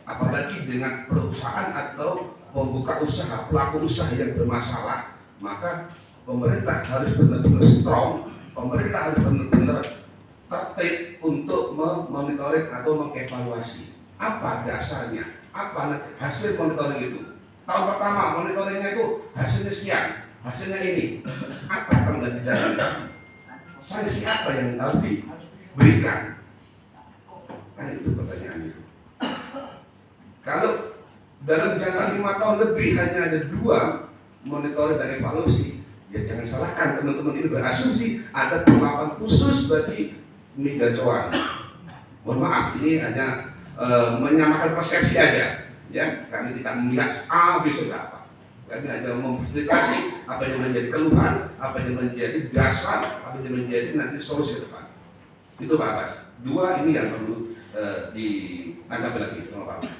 apalagi dengan perusahaan atau pembuka usaha, pelaku usaha yang bermasalah, maka pemerintah harus benar-benar strong, pemerintah harus benar-benar tertib untuk memonitoring atau mengevaluasi apa dasarnya, apa nanti hasil monitoring itu. Tahun pertama monitoringnya itu hasilnya sekian, hasilnya ini, apa yang akan dijalankan, sanksi apa yang harus diberikan, kan itu pertanyaannya. Kalau dalam jangka 5 tahun lebih hanya ada 2 monitoring dan evaluasi, ya jangan salahkan teman-teman ini berasumsi ada perlakuan khusus bagi mie gacoan. Mohon maaf, ini hanya menyamakan persepsi aja, ya. Kami tidak melihat A, B, apa. Kami hanya memfasilitasi apa yang menjadi keluhan, apa yang menjadi dasar, apa yang menjadi nanti solusi depan. Itu Pak Abbas. 2 ini yang perlu ditanggapi lagi sama Pak Abbas.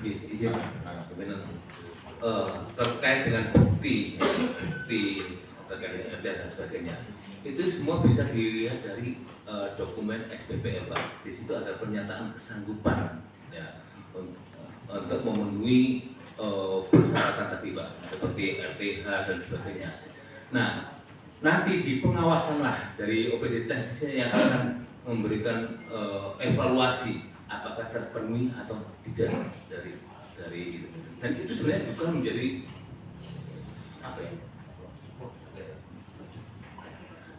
Izin terkait dengan bukti terkait dengan dan sebagainya, itu semua bisa dilihat dari dokumen SPPL Pak. Di situ ada pernyataan kesanggupan ya untuk memenuhi persyaratan tadi Pak, seperti RTH dan sebagainya. Nah, nanti di pengawasan lah dari OPD teknisnya yang akan memberikan evaluasi apakah terpenuhi atau tidak dari itu. Dan itu sebenarnya bukan menjadi apa ya,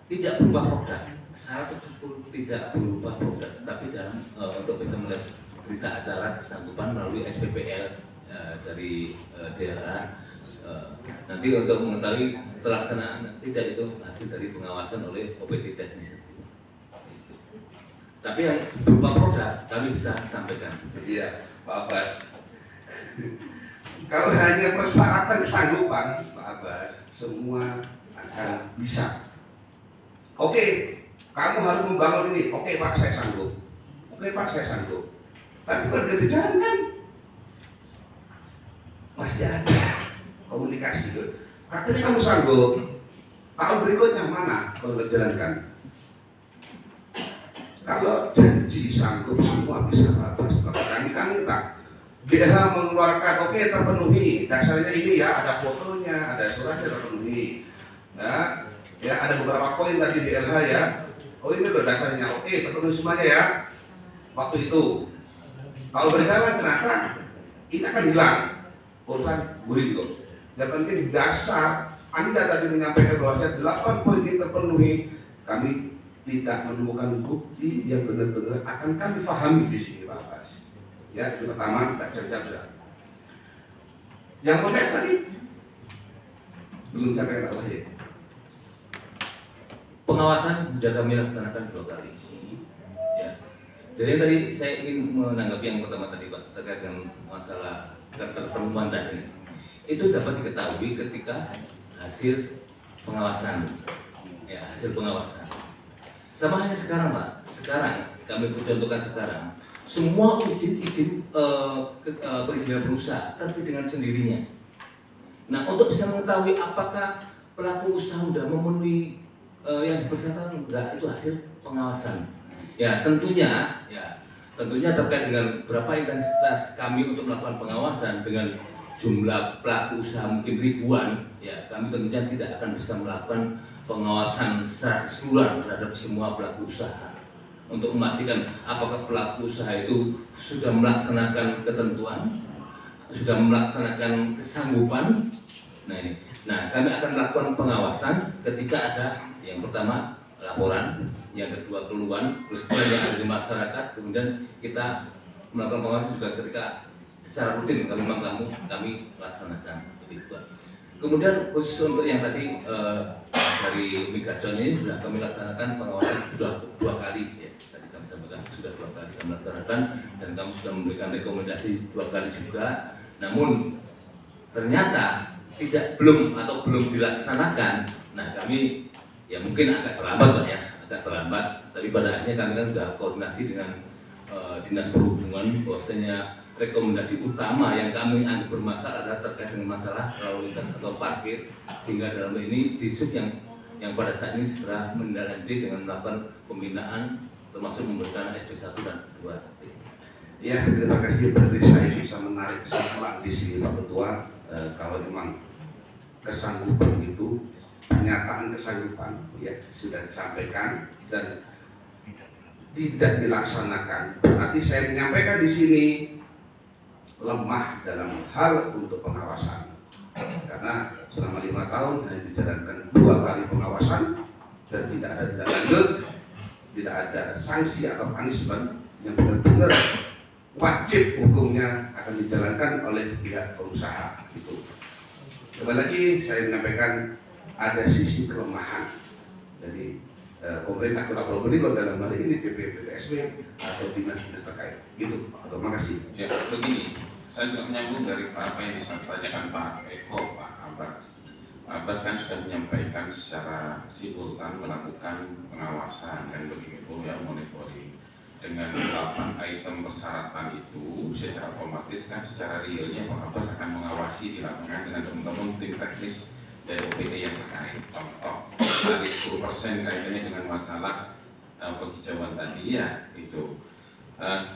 tidak berubah produk, syarat tersebut tidak berubah produk, tapi dalam untuk bisa melihat berita acara kesanggupan melalui SPPL dari daerah. Nanti untuk mengetahui pelaksanaan tidak, itu hasil dari pengawasan oleh OPD teknis. Tapi yang berupa produk kami bisa sampaikan. Iya, Pak Abbas. Kalau hanya persyaratan kesanggupan, Pak Abbas, semua akan bisa. Oke, kamu harus membangun ini. Oke Pak, saya sanggup. Oke Pak, saya sanggup. Tapi kalau udah dijalankan, pasti ada komunikasi. Artinya kamu sanggup. Tahun berikutnya mana kalau dijalankan? Kalau janji sanggup semua bisa Pak Abbas, kami minta DLH mengeluarkan oke terpenuhi, dasarnya ini ya, ada fotonya, ada suratnya terpenuhi. Nah, ya ada beberapa poin tadi DLH ya. Oh ini loh dasarnya, oke terpenuhi semuanya ya. Waktu itu, kalau berjalan ternyata ini akan hilang urusan Burigo. Yang penting dasar Anda tadi menyampaikan bahwa 8 poin ini terpenuhi, kami tidak menemukan bukti yang benar-benar akan kami pahami di sini Pak Abbas. Ya, itu pertama, tak cerita. Yang konteks tadi belum sampai Pak Wahid. Pengawasan sudah kami laksanakan 2 kali. Ya. Jadi tadi saya ingin menanggapi yang pertama tadi Pak, terkait dengan masalah keterpenuhan tadi. Itu dapat diketahui ketika hasil pengawasan. Ya, hasil pengawasan. Sama hanya sekarang Pak, sekarang kami contohkan sekarang, semua izin perizinan berusaha terbit dengan sendirinya. Nah, untuk bisa mengetahui apakah pelaku usaha sudah memenuhi yang dipersyaratkan enggak, itu hasil pengawasan. Ya tentunya terkait dengan berapa intensitas kami untuk melakukan pengawasan dengan jumlah pelaku usaha mungkin ribuan, ya kami tentunya tidak akan bisa melakukan pengawasan secara keseluruhan terhadap semua pelaku usaha untuk memastikan apakah pelaku usaha itu sudah melaksanakan ketentuan, sudah melaksanakan kesanggupan. Nah, kami akan melakukan pengawasan ketika ada yang pertama laporan, yang kedua keluhan, terus yang ada di masyarakat, kemudian kita melakukan pengawasan juga ketika secara rutin kami laksanakan seperti itu. Kemudian khusus untuk yang tadi dari Migacon ini sudah kami laksanakan pengawasan sudah 2 kali ya. Tadi kami sampaikan sudah 2 kali kami laksanakan dan kami sudah memberikan rekomendasi 2 kali juga. Namun ternyata belum dilaksanakan. Nah kami ya mungkin agak terlambat Pak ya, agak terlambat. Tapi pada akhirnya kami kan sudah koordinasi dengan Dinas Perhubungan bahwasanya rekomendasi utama yang kami anggap bermasalah adalah terkait dengan masalah lalu lintas atau parkir, sehingga dalam ini Disub yang pada saat ini segera menindaklanjuti dengan melakukan pembinaan termasuk memberikan SP 1 dan 2. Ya, terima kasih. Berarti saya bisa menarik kesimpulan di sini Pak Ketua. Kalau memang kesanggupan itu, pernyataan kesanggupan ya sudah disampaikan dan tidak dilaksanakan, berarti saya menyampaikan di sini lemah dalam hal untuk pengawasan. Karena selama 5 tahun hanya dijalankan 2 kali pengawasan dan tidak ada tindak lanjut, tidak ada sanksi atau punishment yang benar-benar wajib hukumnya akan dijalankan oleh pihak pengusaha. Itu. Kembali lagi saya menyampaikan ada sisi kelemahan. Jadi pemerintah Kota Probolinggo dalam hal ini BPPTSB atau dinas-dinas terkait. Gitu. Terima kasih. Ya, begini, saya juga menyambung dari apa yang disampaikan Pak Eko, Pak Abbas. Pak Abbas kan sudah menyampaikan secara simultan melakukan pengawasan dan begitu ya monitoring. Dengan 8 item persyaratan itu secara otomatis kan secara realnya Pak Abbas akan mengawasi di lapangan dengan teman-teman tim teknis dari OPD yang terkait. Contoh dari 10% kaitannya dengan masalah penghijauan tadi ya itu.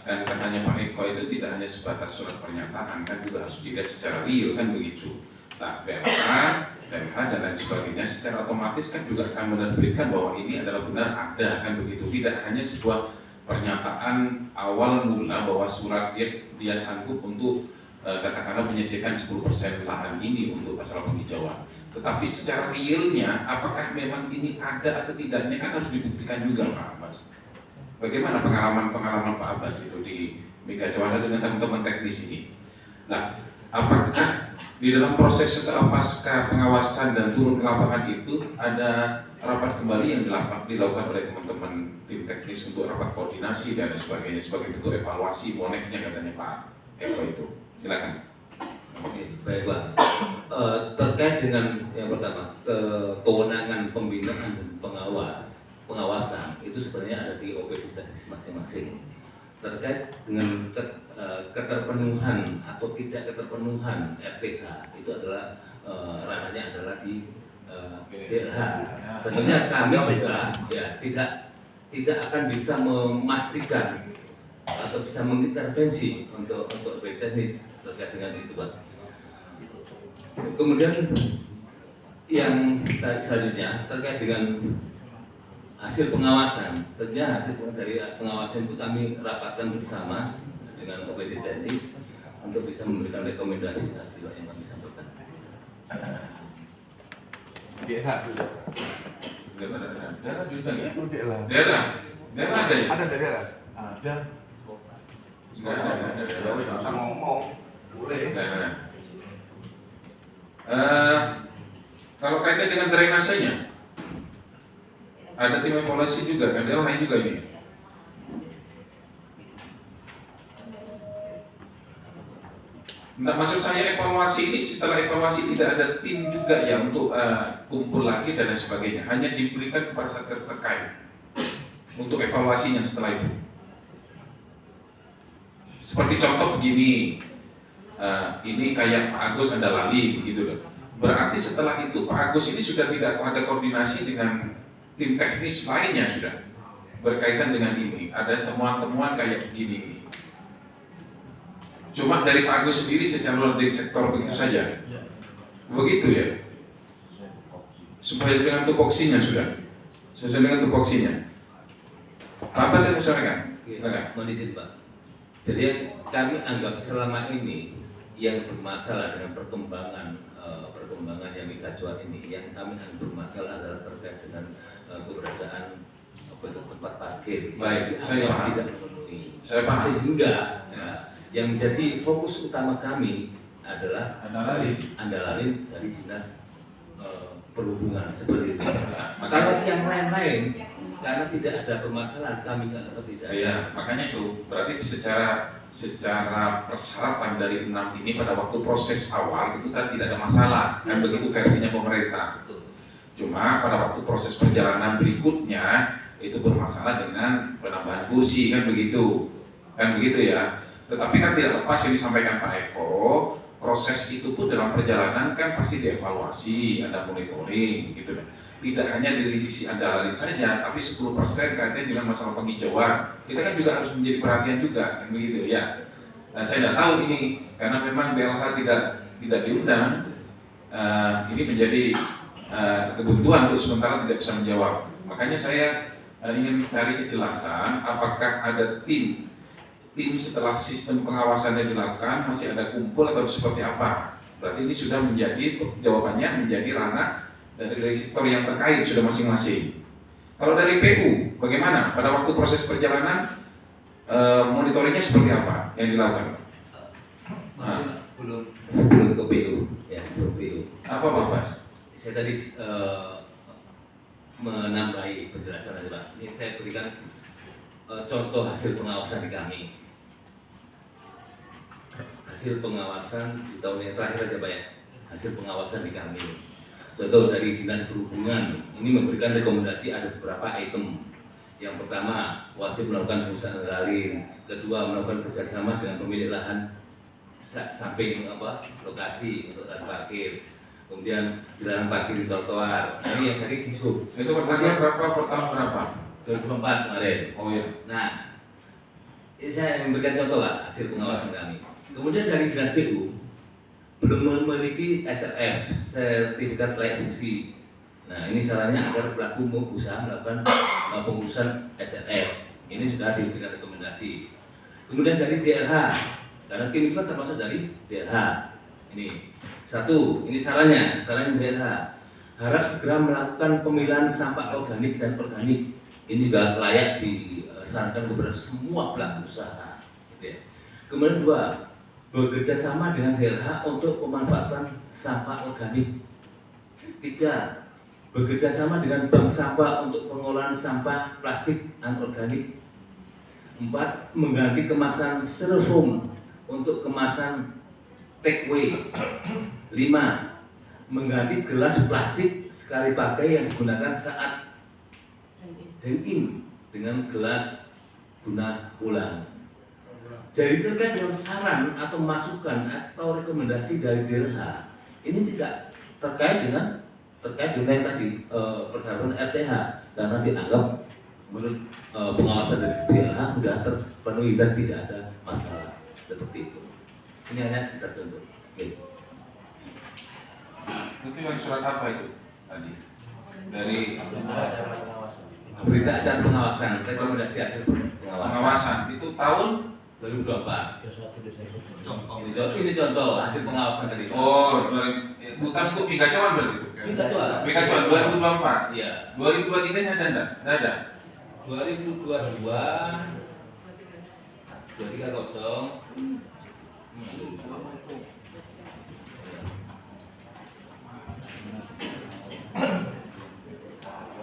Dan katanya Pak Eko itu tidak hanya sebatas surat pernyataan, kan juga harus dilihat secara real kan begitu. Nah, BMH dan lain sebagainya secara otomatis kan juga akan menerbitkan bahwa ini adalah benar ada kan begitu. Tidak hanya sebuah pernyataan awal mula bahwa surat dia sanggup untuk katakanlah menyediakan 10% lahan ini untuk masalah penghijauan. Tetapi secara realnya apakah memang ini ada atau tidaknya kan harus dibuktikan juga Pak Abbas. Bagaimana pengalaman Pak Abbas itu di Mega Jawana dengan teman-teman teknis ini? Nah, apakah di dalam proses setelah pasca pengawasan dan turun ke lapangan itu ada rapat kembali yang dilakukan oleh teman-teman tim teknis untuk rapat koordinasi dan sebagainya sebagai bentuk evaluasi moneknya katanya Pak Eko itu. Silakan. Oke, baik Pak. Terkait dengan yang pertama, kewenangan pembinaan dan pengawasan itu sebenarnya ada di OPD teknis masing-masing. Terkait dengan keterpenuhan atau tidak keterpenuhan RPK itu adalah ranahnya adalah di DLH. Tentunya kami juga ya tidak akan bisa memastikan atau bisa mengintervensi untuk OPD teknis terkait dengan itu Pak. Kemudian yang selanjutnya terkait dengan hasil pengawasan, tentunya hasil dari pengawasan itu kami rapatkan bersama dengan OPD teknis untuk bisa memberikan rekomendasi tadi yang kami sampaikan. Daerah juga. Daerah juga ya. Daerah. Daerah ada ya? Ada daerah. Ada. Nggak ada. Tidak usah ngomong, boleh. Daerah. Kalau kaitan dengan drainasenya, ada tim evaluasi juga kan? Daerah lain juga ini. Nah, maksud saya evaluasi ini setelah evaluasi tidak ada tim juga ya untuk kumpul lagi dan lain sebagainya. Hanya diberikan kepada satker terkait untuk evaluasinya setelah itu. Seperti contoh begini, ini kayak Pak Agus ada lali begitu loh. Berarti setelah itu Pak Agus ini sudah tidak ada koordinasi dengan tim teknis lainnya sudah berkaitan dengan ini. Ada temuan-temuan kayak begini ini. Cuma dari Pak Agus sendiri secara di sektor begitu saja. Begitu ya. Supaya dengan tupoksinya sudah. Sesuai dengan tupoksinya. Apa saya sampaikan? Silakan. Mohon izin Pak. Jadi kami anggap selama ini yang bermasalah dengan perkembangan yang Mega ini, yang kami anggap bermasalah adalah terkait dengan keberadaan tempat parkir. Baik, yang saya paham. tidak memenuhi. Saya paham. Sehingga ya, yang menjadi fokus utama kami adalah andalarin dari dinas perhubungan seperti itu. Kalau yang lain-lain karena tidak ada permasalahan kami nggak tidak. Iya, makanya itu berarti secara persyaratan dari 6 ini pada waktu proses awal itu kan tidak ada masalah kan begitu versinya pemerintah. Cuma pada waktu proses perjalanan berikutnya itu bermasalah dengan penambahan kursi kan begitu ya. Tetapi kan tidak lepas yang disampaikan Pak Eko, proses itu pun dalam perjalanan kan pasti dievaluasi, ada monitoring gitu kan. Tidak hanya dari sisi andalarin saja, tapi 10% kaitannya dengan masalah penghijauan. Kita kan juga harus menjadi perhatian juga, kan begitu ya. Nah, saya tidak tahu ini karena memang BLH tidak diundang. Ini menjadi kebuntuan untuk sementara tidak bisa menjawab. Makanya saya ingin mencari kejelasan apakah ada tim setelah sistem pengawasannya dilakukan masih ada kumpul atau seperti apa. Berarti ini sudah menjadi jawabannya menjadi ranah dari sektor yang terkait sudah masing-masing. Kalau dari PU bagaimana pada waktu proses perjalanan monitoringnya seperti apa yang dilakukan? Sebelum ke PU, ya sebelum PU. Apa Pak Bas? Saya tadi menambahi penjelasan aja Pak. Ini saya berikan contoh hasil pengawasan di kami. Hasil pengawasan di tahun yang terakhir aja Pak ya. Hasil pengawasan di kami. Contoh dari Dinas Perhubungan ini memberikan rekomendasi ada beberapa item. Yang pertama, wajib melakukan perusahaan andalarin. Kedua, melakukan kerjasama dengan pemilik lahan samping lokasi untuk lahan parkir. Kemudian jalanan parkir di trotoar. Ini yang tadi disub. Itu pertanyaan berapa per tahun berapa? 2004 kemarin. Oh iya. Nah, ini saya memberikan contoh Pak hasil pengawasan kami. Kemudian dari Dinas PU belum memiliki SLF, sertifikat layak fungsi. Nah, ini sarannya agar pelaku mau usaha melakukan pengurusan SLF. Ini sudah diberikan rekomendasi. Kemudian dari DLH, karena tim itu kan termasuk dari DLH. Ini satu, ini sarannya DLH harap segera melakukan pemilahan sampah organik dan organik. Ini juga layak disarankan kepada semua pelaku usaha. Gitu ya. Kemudian dua, bekerja sama dengan DLH untuk pemanfaatan sampah organik. Tiga, bekerja sama dengan bank sampah untuk pengolahan sampah plastik anorganik. Empat, mengganti kemasan styrofoam untuk kemasan take away. Lima, mengganti gelas plastik sekali pakai yang digunakan saat dine-in dengan gelas guna ulang. Jadi terkait dengan saran atau masukan atau rekomendasi dari DLH ini tidak terkait dengan yang tadi persyaratan RTH karena dianggap menurut pengawasan dari DLH sudah terpenuhi dan tidak ada masalah seperti itu. Ini hanya sekedar contoh. Okay. Itu yang surat apa itu tadi? Dari Berita acara pengawasan, rekomendasi hasil pengawasan itu tahun 2024. Ini contoh hasil pengawasan tadi. oh bukan untuk Mikacawan berarti itu. Mikacawan 2024. Iya. 2023 nya ada enggak? Enggak ada. 2022 230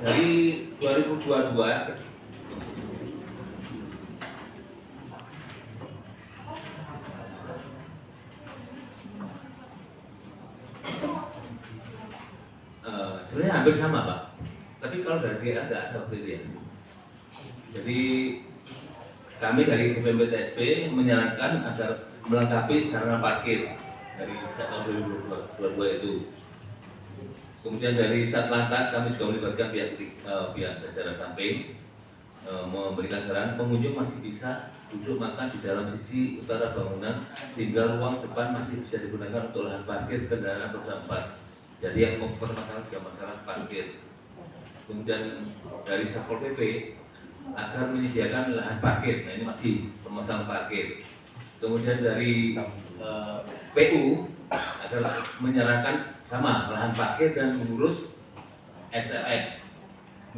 dari 2022 sebenarnya hampir sama Pak, tapi kalau dari dia ada waktu itu ya. Jadi kami dari BPMPTSP menyarankan agar melengkapi sarana parkir dari tahun 2022 itu. Kemudian dari Satlantas kami juga melibatkan pihak jajaran samping memberikan saran pengunjung masih bisa duduk makan di dalam sisi utara bangunan sehingga ruang depan masih bisa digunakan untuk lahan parkir kendaraan roda 4. Jadi yang mempermasalahkan juga masalah parkir. Kemudian dari Satpol PP agar menyediakan lahan parkir. Nah ini masih permasalahan parkir. Kemudian dari PU adalah menyarankan sama lahan parkir dan mengurus SLF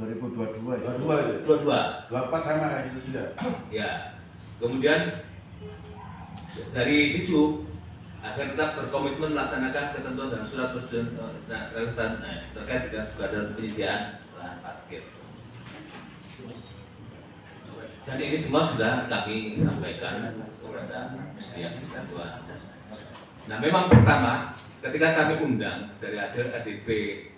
2022 ya? 22. 24 sama kayak gitu juga. Ya. Kemudian dari Disub agar tetap berkomitmen melaksanakan ketentuan dalam surat persetujuan terkait dengan juga ada penyediaan lahan parkir. Dan ini semua sudah kami sampaikan kepada pihak Mikacawan. Nah, memang pertama ketika kami undang dari hasil RDP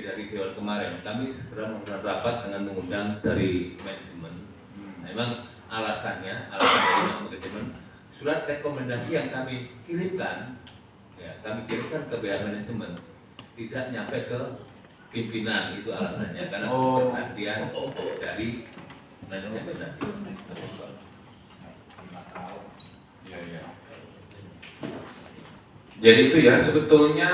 dari Dewan kemarin, kami segera mengundang rapat dengan mengundang dari manajemen. Memang alasannya dari manajemen surat rekomendasi yang kami kirimkan, ya, kami kirimkan ke BH manajemen tidak nyampe ke pimpinan, itu alasannya karena perhatian dari manajemen tadi. Iya. Jadi itu ya, sebetulnya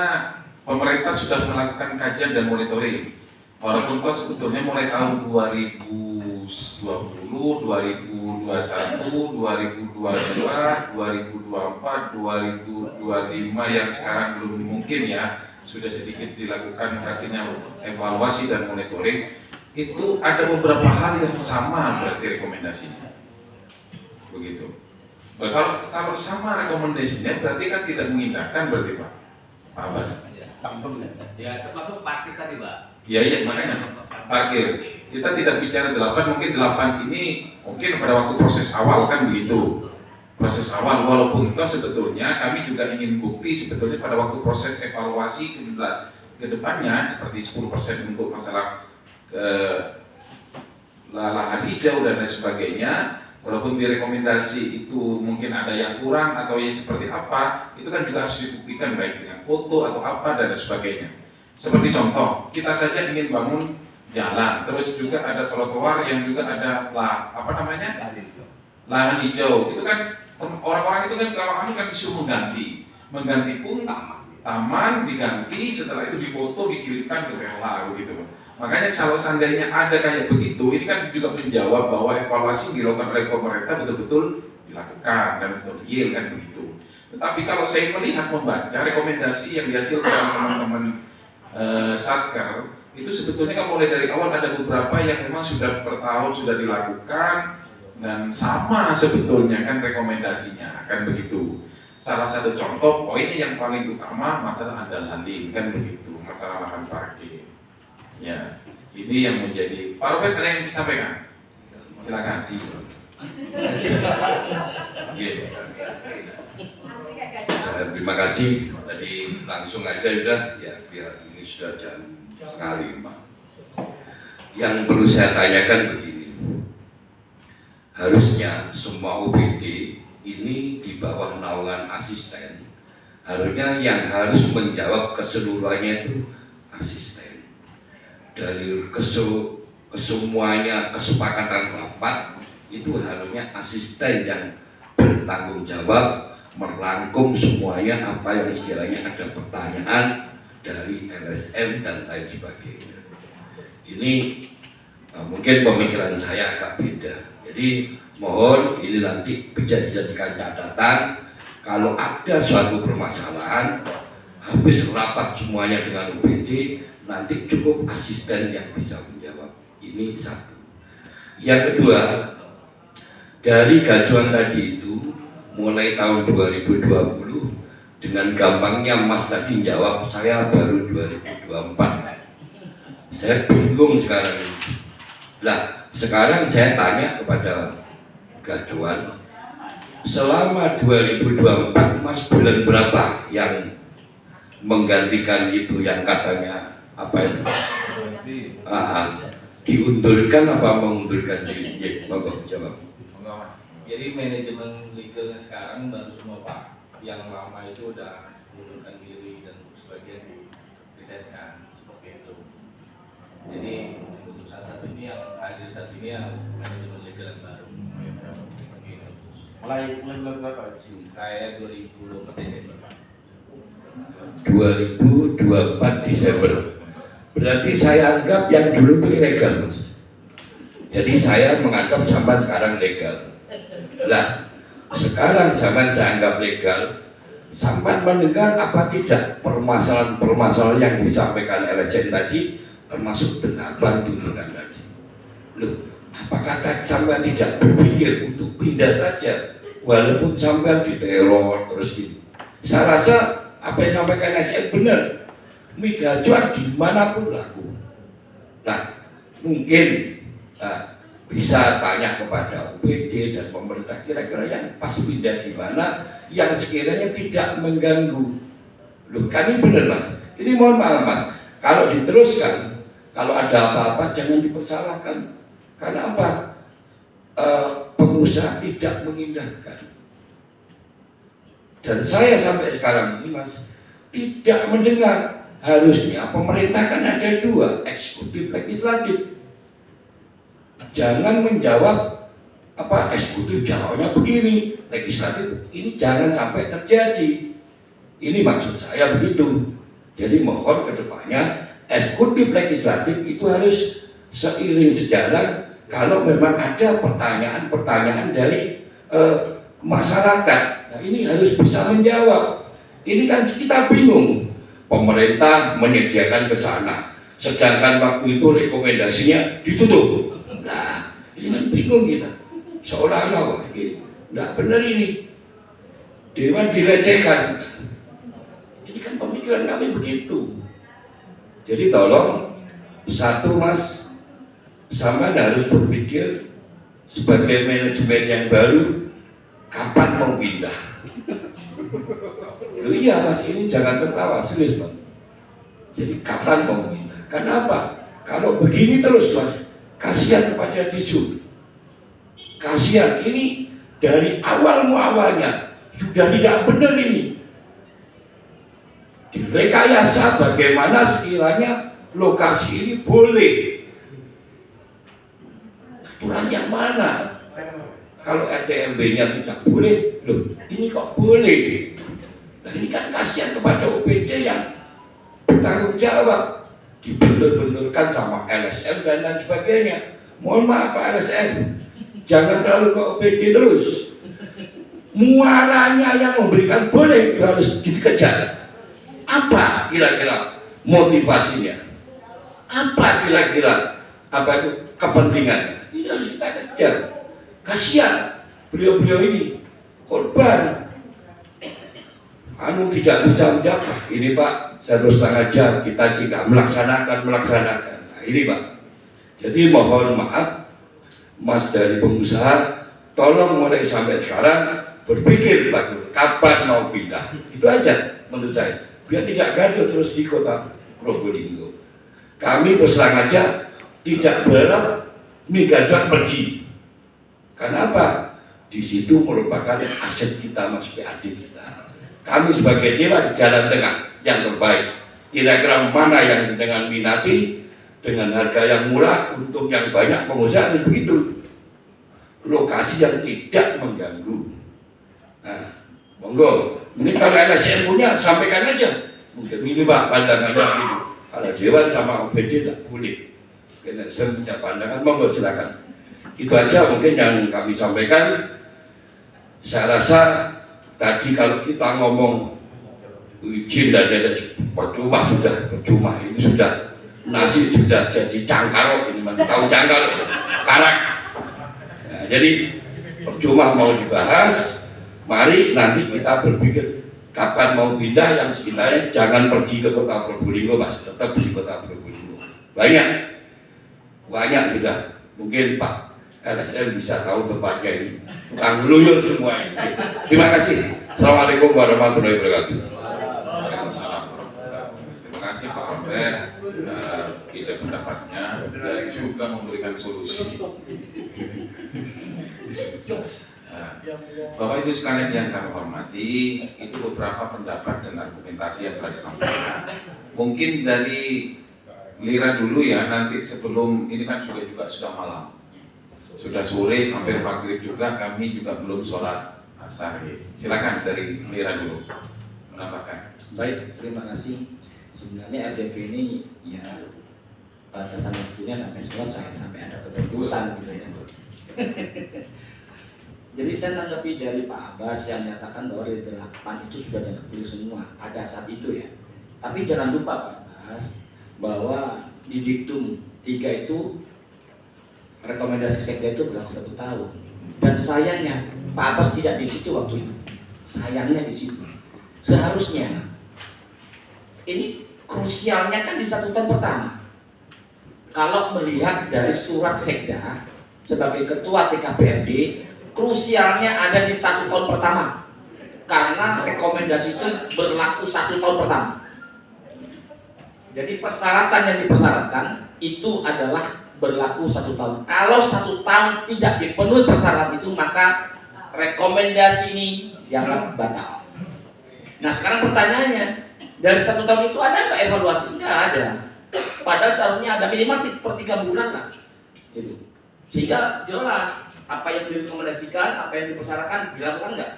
pemerintah sudah melakukan kajian dan monitoring. Walaupun toh sebetulnya mulai tahun 2020, 2021, 2022, 2024, 2025 yang sekarang belum mungkin ya, sudah sedikit dilakukan artinya evaluasi dan monitoring. Itu ada beberapa hal yang sama berarti rekomendasinya. Begitu. Kalau sama rekomendasinya berarti kan tidak mengindahkan berarti Pak Abbas. Ya termasuk parkir tadi Pak. Iya makanya parkir. Kita tidak bicara 8, mungkin 8 ini mungkin pada waktu proses awal kan begitu. Proses awal walaupun toh sebetulnya kami juga ingin bukti sebetulnya pada waktu proses evaluasi ke depannya seperti 10% untuk masalah lahan hijau dan lain sebagainya. Walaupun direkomendasi itu mungkin ada yang kurang atau yang seperti apa, itu kan juga harus dibuktikan baik dengan foto atau apa dan sebagainya. Seperti contoh, kita saja ingin bangun jalan, terus juga ada trotoar yang juga ada lahan hijau. Itu kan orang-orang itu kan kalau kan disuruh mengganti pun taman diganti, setelah itu difoto dikirimkan ke PLH begitu. Makanya kalau seandainya ada kayak begitu, ini kan juga menjawab bahwa evaluasi yang dilakukan oleh pemerintah betul-betul dilakukan dan betul real kan begitu. Tetapi kalau saya melihat membaca rekomendasi yang dihasilkan teman-teman Satker, itu sebetulnya kan mulai dari awal ada beberapa yang memang sudah per tahun sudah dilakukan dan sama sebetulnya kan rekomendasinya kan begitu. Salah satu contoh poin yang paling utama masalah andal-andin kan begitu, masalah lahan parkir. Ya, ini yang menjadi Pak Robert ada yang disampaikan? Silakan. Terima kasih. Tadi langsung aja udah ya, biar ini sudah jam sekali Pak. Yang perlu saya tanyakan begini, harusnya semua OPD ini di bawah naungan asisten, harusnya yang harus menjawab keseluruhannya itu asisten. Dari kesemuanya kesepakatan rapat itu harusnya asisten yang bertanggung jawab merangkum semuanya apa yang sekiranya ada pertanyaan dari LSM dan lain sebagainya. Ini mungkin pemikiran saya agak beda. Jadi mohon ini nanti bisa dijadikan catatan kalau ada suatu permasalahan habis rapat semuanya dengan UPD, nanti cukup asisten yang bisa menjawab. Ini satu. Yang kedua, dari gajuan tadi itu mulai tahun 2020 dengan gampangnya Mas tadi jawab saya baru 2024. Saya bingung sekarang. Nah, sekarang saya tanya kepada gajuan, selama 2024 Mas bulan berapa yang menggantikan itu yang katanya apa itu diundurkan apa mengundurkan diri? Monggo jawab. Jadi manajemen legalnya sekarang baru semua Pak, yang lama itu udah mengundurkan diri dan sebagian diresign seperti itu. Jadi untuk saat ini yang hadir saat ini yang manajemen legal yang baru. Gitu. Mulai berapa? Saya 2024 Desember Pak. 2024 Desember. Berarti saya anggap yang dulu itu ilegal, Mas. Jadi saya menganggap sampai sekarang legal. Lah, sekarang zaman saya anggap legal, sampai mendengar apa tidak permasalahan-permasalahan yang disampaikan LSM tadi, termasuk 8 tuntutan tadi. Loh, apakah sampai tidak berpikir untuk pindah saja, walaupun sampai diteror terus gitu? Saya rasa apa yang disampaikan LSM benar. Migajuan dimanapun laku. Nah, mungkin bisa tanya kepada UPD dan pemerintah kira-kira yang pas pindah di mana yang sekiranya tidak mengganggu. Loh, kan ini benar Mas. Ini mohon maaf Mas, kalau diteruskan, kalau ada apa-apa jangan dipersalahkan. Karena apa? Pengusaha tidak mengindahkan. Dan saya sampai sekarang ini Mas tidak mendengar. Harusnya pemerintah kan ada dua, eksekutif, legislatif. Jangan menjawab eksekutif jawabnya begini, legislatif ini jangan sampai terjadi. Ini maksud saya begitu. Jadi mohon kedepannya eksekutif legislatif itu harus seiring sejalan. Kalau memang ada pertanyaan-pertanyaan dari masyarakat, nah ini harus bisa menjawab. Ini kan kita bingung. Pemerintah menyediakan ke sana, sedangkan waktu itu rekomendasinya ditutup. Nah, ini kan bingung kita. Seolah-olah nggak benar ini. Dewan dilecehkan. Ini kan pemikiran kami begitu. Jadi tolong satu Mas, sama harus berpikir sebagai manajemen yang baru, kapan mau pindah? Iya Mas, ini jangan tertawa, serius Bang. Jadi kapan mau pindah? Kenapa? Kalau begini terus Mas, kasihan kepada Disu. Kasihan, ini dari awal muawalnya sudah tidak benar ini. Direkayasa bagaimana sekiranya lokasi ini boleh. Aturan yang mana? Kalau RTMB-nya tidak boleh, loh ini kok boleh? Nah ini kan kasihan kepada OPD yang bertanggung jawab, dibentur-benturkan sama LSM dan lain sebagainya. Mohon maaf Pak LSM, jangan terlalu ke OPD terus. Muaranya yang memberikan boleh harus dikejar. Apa kira-kira motivasinya? Apa kira-kira itu kepentingannya? Ini harus kita kejar. Kasihan beliau-beliau ini korban. Tidak bisa menjawab. Ini Pak, saya terus terang aja kita jika melaksanakan. Nah, ini Pak. Jadi mohon maaf, Mas dari pengusaha, tolong mulai sampai sekarang berpikir Pak, kapan mau pindah. Itu aja menurut saya. Biar tidak gaduh terus di kota Probolinggo. Kami terus terang aja tidak berharap Megajoat pergi. Kenapa? Di situ merupakan aset kita Mas, PAD kita. Kami sebagai dewan jalan tengah yang terbaik. Kira-kira mana yang dengan minati, dengan harga yang murah, untung yang banyak, pengusaha harus begitu. Lokasi yang tidak mengganggu. Nah, monggo. Ini kalau LSM punya, sampaikan aja. Mungkin ini Pak pandangannya ini. Kalau dewan sama OPD tidak boleh. LSM punya pandangan, monggo silakan. Itu aja mungkin yang kami sampaikan. Saya rasa tadi kalau kita ngomong izin dan percuma ini sudah nasi sudah jadi cangkaro ini Mas, tahu cangkaro karak. Nah, jadi percuma mau dibahas. Mari nanti kita berpikir kapan mau pindah, yang sekiranya jangan pergi ke kota Probolinggo Mas, tetap di kota Probolinggo. Banyak sudah, mungkin Pak LSM bisa tahu tempatnya ini. Tukang luyur semua ini. Terima kasih. Assalamualaikum warahmatullahi wabarakatuh. Waalaikumsalam. Terima kasih Pak Robert, ide pendapatnya dan juga memberikan solusi. Bapak Ibu sekalian yang kami hormati, itu beberapa pendapat dan argumentasi yang telah disampaikan. Mungkin dari Lira dulu ya, nanti sebelum ini kan sudah malam. Sudah sore sampai maghrib juga, kami juga belum sholat asar. Silakan dari Lira dulu menambahkan. Baik, terima kasih. Sebenarnya RDP ini ya batasan waktunya sampai selesai, sampai ada keputusan gitu ya. Jadi saya tanggapi dari Pak Abbas yang menyatakan bahwa dari 8 itu sudah ada keputusan semua pada saat itu ya. Tapi jangan lupa Pak Abbas bahwa di diktum 3 itu rekomendasi sekda itu berlaku 1 tahun. Dan sayangnya Pak Abbas tidak di situ waktu itu. Sayangnya di situ. Seharusnya ini krusialnya kan di 1 tahun pertama. Kalau melihat dari surat sekda sebagai ketua TKPRD, krusialnya ada di 1 tahun pertama. Karena rekomendasi itu berlaku 1 tahun pertama. Jadi persyaratan yang dipersyaratkan itu adalah berlaku 1 tahun. Kalau 1 tahun tidak dipenuhi persyarat itu, maka rekomendasi ini jangan batal. Nah sekarang pertanyaannya, dari 1 tahun itu ada nggak evaluasi? Nggak ada. Padahal seharusnya ada minimal per 3 bulan lah. Itu. Sehingga jelas apa yang direkomendasikan, apa yang dipersyaratkan dilakukan nggak?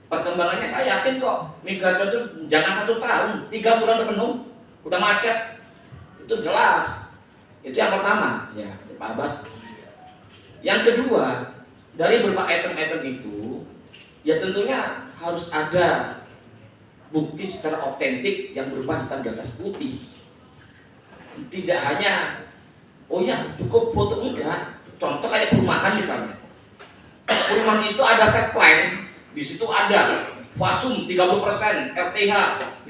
Perkembangannya saya yakin kok Migaco itu jangan 1 tahun, 3 bulan penuh, udah macet. Itu jelas. Itu yang pertama, ya Pak Abbas. Yang kedua, dari beberapa item-item itu, ya tentunya harus ada bukti secara otentik yang berupa hitam di atas putih. Tidak hanya, oh ya cukup foto, enggak. Contoh kayak perumahan misalnya. Perumahan itu ada set plan, di situ ada fasum 30%, RTH 5%,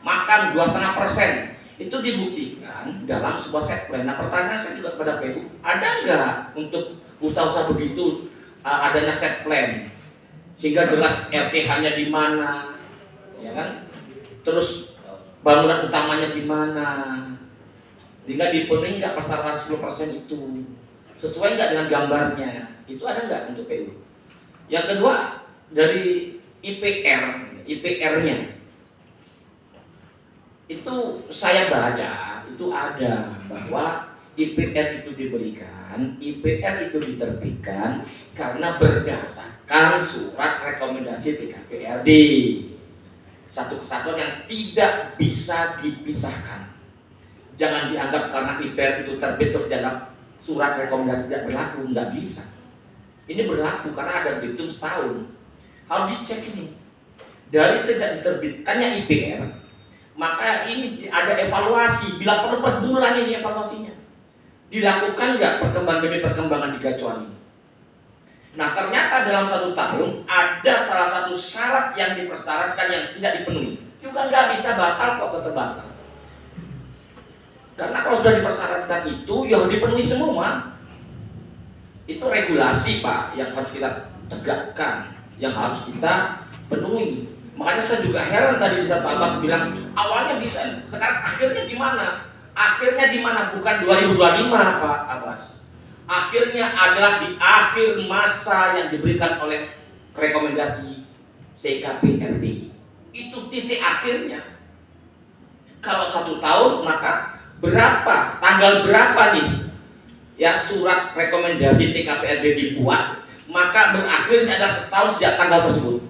makan 2,5%. Itu dibuktikan dalam sebuah set plan. Nah pertanyaan saya juga kepada PU, ada nggak untuk usaha-usaha begitu adanya set plan sehingga jelas RTH-nya di mana, ya kan? Terus bangunan utamanya di mana, sehingga dipenuhi nggak persyaratan 10% itu, sesuai nggak dengan gambarnya, itu ada nggak untuk PU? Yang kedua dari IPR-nya itu saya baca itu ada bahwa IPR itu diberikan, IPR itu diterbitkan karena berdasarkan surat rekomendasi TKPRD. Satu kesatuan yang tidak bisa dipisahkan. Jangan dianggap karena IPR itu terbit terus dianggap surat rekomendasi tidak berlaku, nggak bisa. Ini berlaku karena ada diktum setahun. Harus dicek ini. Dari sejak diterbitkannya IPR, maka ini ada evaluasi. Bila perlu per bulan ini evaluasinya. Dilakukan nggak perkembangan di gacuan ini? Nah ternyata dalam 1 tahun ada salah satu syarat yang dipersyaratkan yang tidak dipenuhi. Juga nggak bisa batal kok, tetap batal. Karena kalau sudah dipersyaratkan itu ya harus dipenuhi semua. Itu regulasi Pak yang harus kita tegakkan, yang harus kita penuhi. Makanya saya juga heran tadi bisa Pak Abbas bilang awalnya bisa, sekarang akhirnya gimana? Akhirnya di mana? Bukan 2025 Pak Abbas. Akhirnya adalah di akhir masa yang diberikan oleh rekomendasi TKPRD. Itu titik akhirnya. Kalau 1 tahun maka berapa? Tanggal berapa nih? Ya surat rekomendasi TKPRD dibuat, maka berakhirnya adalah setahun sejak tanggal tersebut.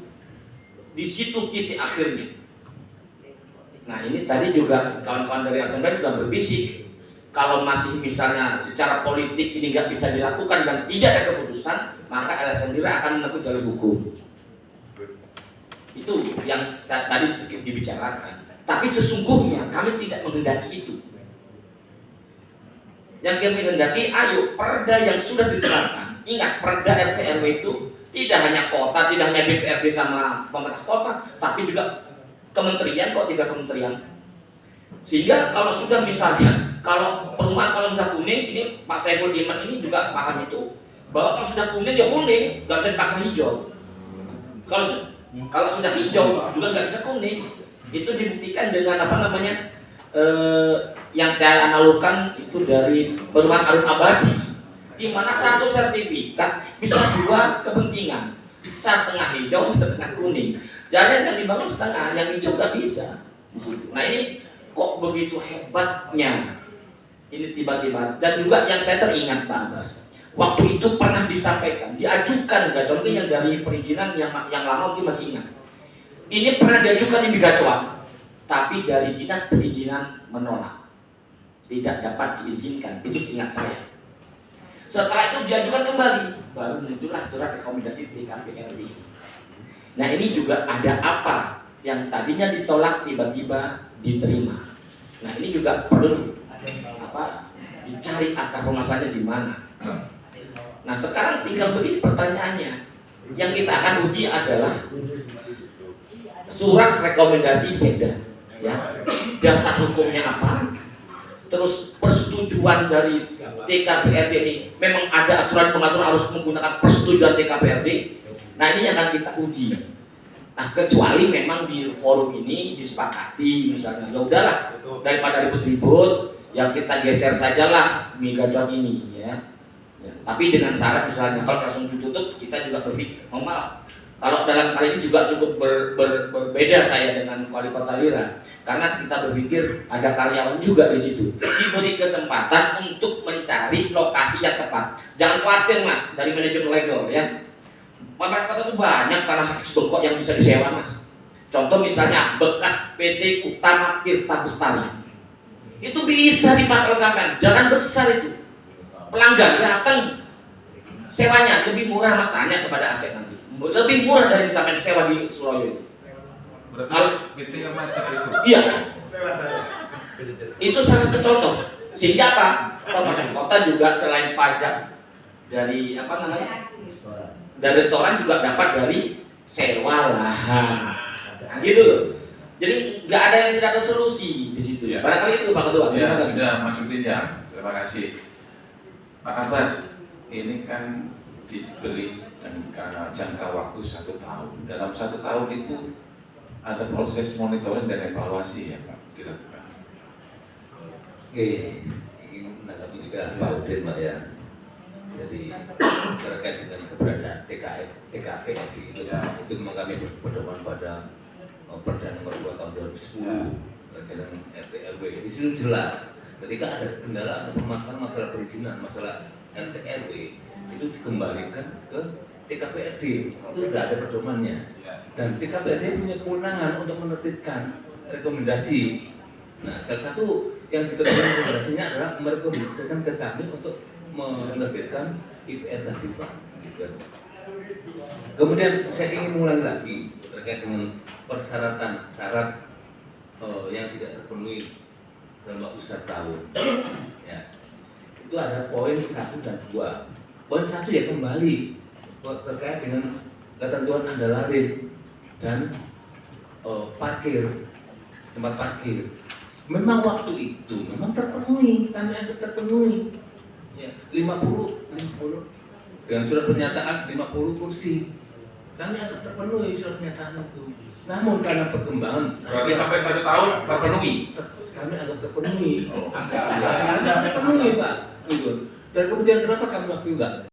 Di situ titik akhirnya. Nah ini tadi juga kawan-kawan dari Assembled juga berbisik, kalau masih misalnya secara politik ini nggak bisa dilakukan dan tidak ada keputusan, maka LSM sendiri akan menempuh jalur hukum. Itu yang tadi dibicarakan. Tapi sesungguhnya kami tidak menghendaki itu. Yang kami hendaki, ayo perda yang sudah diterapkan. Ingat, perda RT RW itu tidak hanya kota, tidak hanya DPRD sama pemerintah kota, tapi juga kementerian, kok 3 kementerian. Sehingga kalau sudah misalnya, kalau perumahan kalau sudah kuning, ini Pak Saiful Iman ini juga paham itu, bahwa kalau sudah kuning ya kuning, nggak bisa dipasang hijau. Kalau sudah hijau juga nggak bisa kuning. Itu dibuktikan dengan apa namanya? Yang saya analogkan itu dari perumahan Arum Abadi, di mana 1 sertifikat bisa 2 kepentingan, setengah hijau, setengah kuning. Jadi yang dibangun setengah, yang hijau nggak bisa. Nah ini kok begitu hebatnya? Ini tiba-tiba. Dan juga yang saya teringat Pak Abbas, waktu itu pernah disampaikan, diajukan gacuan yang dari perizinan yang lama mungkin masih ingat. Ini pernah diajukan di gacuan, tapi dari dinas perizinan menolak. Tidak dapat diizinkan, itu ingat saya. Setelah itu diajukan kembali, baru muncullah surat rekomendasi TKPRD. Nah ini juga ada apa yang tadinya ditolak tiba-tiba diterima. Nah ini juga perlu dicari akar permasalahannya di mana. Nah sekarang tinggal begini pertanyaannya, yang kita akan uji adalah surat rekomendasi Sekda, ya, dasar hukumnya apa? Terus persetujuan dari TKPRD ini memang ada aturan pengaturan harus menggunakan persetujuan TKPRD. Nah ini yang akan kita uji. Nah kecuali memang di forum ini disepakati misalnya, ya udahlah daripada ribut-ribut, yang kita geser sajalah gacuan ini, ya. Tapi dengan syarat misalnya kalau langsung ditutup kita juga berpikir, maaf Kalau dalam hal ini juga cukup berbeda saya dengan wali kota Lira, karena kita berpikir ada karyawan juga di situ, diberi kesempatan untuk mencari lokasi yang tepat. Jangan khawatir mas, dari manajemen legal ya. Wali kota itu banyak tanah bengkok yang bisa disewa mas. Contoh misalnya bekas PT Utama Tirta Bestari, itu bisa dipakai sampean, jalan besar itu. Pelanggan datang, sewanya lebih murah mas, tanya kepada aset nanti. Lebih murah dari misalkan sewa di Surabaya itu. Berarti PT yang market itu. Iya. Itu salah satu contoh. Sehingga apa? Pemerintah kota juga selain pajak dari apa namanya? Dari restoran juga dapat dari sewa lahan. Nah, gitu loh. Jadi nggak ada yang tidak ada solusi di situ. Ya. Barangkali itu Pak Ketua. Ya Terima kasih. sudah Mas Udin. Terima kasih. Pak Abbas, ini kan diberi jangka waktu 1 tahun. Dalam 1 tahun itu ada proses monitoring dan evaluasi ya Pak dilakukan. Oke, ingin menanggapi juga Pak Udin Pak ya. Jadi terkait dengan keberadaan TKPRD itu memang kami berpedoman pada Perda Nomor 2 Tahun 2010 terkait dengan RT RW. Di sini jelas ketika ada kendala atau masalah perizinan, masalah RT RW itu dikembalikan ke TKPRD. Itu sudah ada pedomannya. Dan TKPRD punya kewenangan untuk menerbitkan rekomendasi. Nah, salah satu yang diterbitkan rekomendasinya adalah merekomendasikan ke kami untuk menerbitkan IPR tadi Pak. Kemudian saya ingin mengulangi lagi terkait dengan persyaratan syarat yang tidak terpenuhi dalam waktu 1 tahun. Ya. Itu ada poin 1 dan 2. Poin 1 ya kembali terkait dengan ketentuan andalarin dan parkir, tempat parkir. Memang waktu itu memang terpenuhi, kami anggap terpenuhi. Ya, 50 dengan surat pernyataan 50 kursi. Kami anggap terpenuhi surat pernyataan itu. Namun karena perkembangan Berarti sampai 1 tahun terpenuhi. kami anggap terpenuhi. Anggap terpenuhi Pak. Gitu. Dan kemudian kenapa kami waktu enggak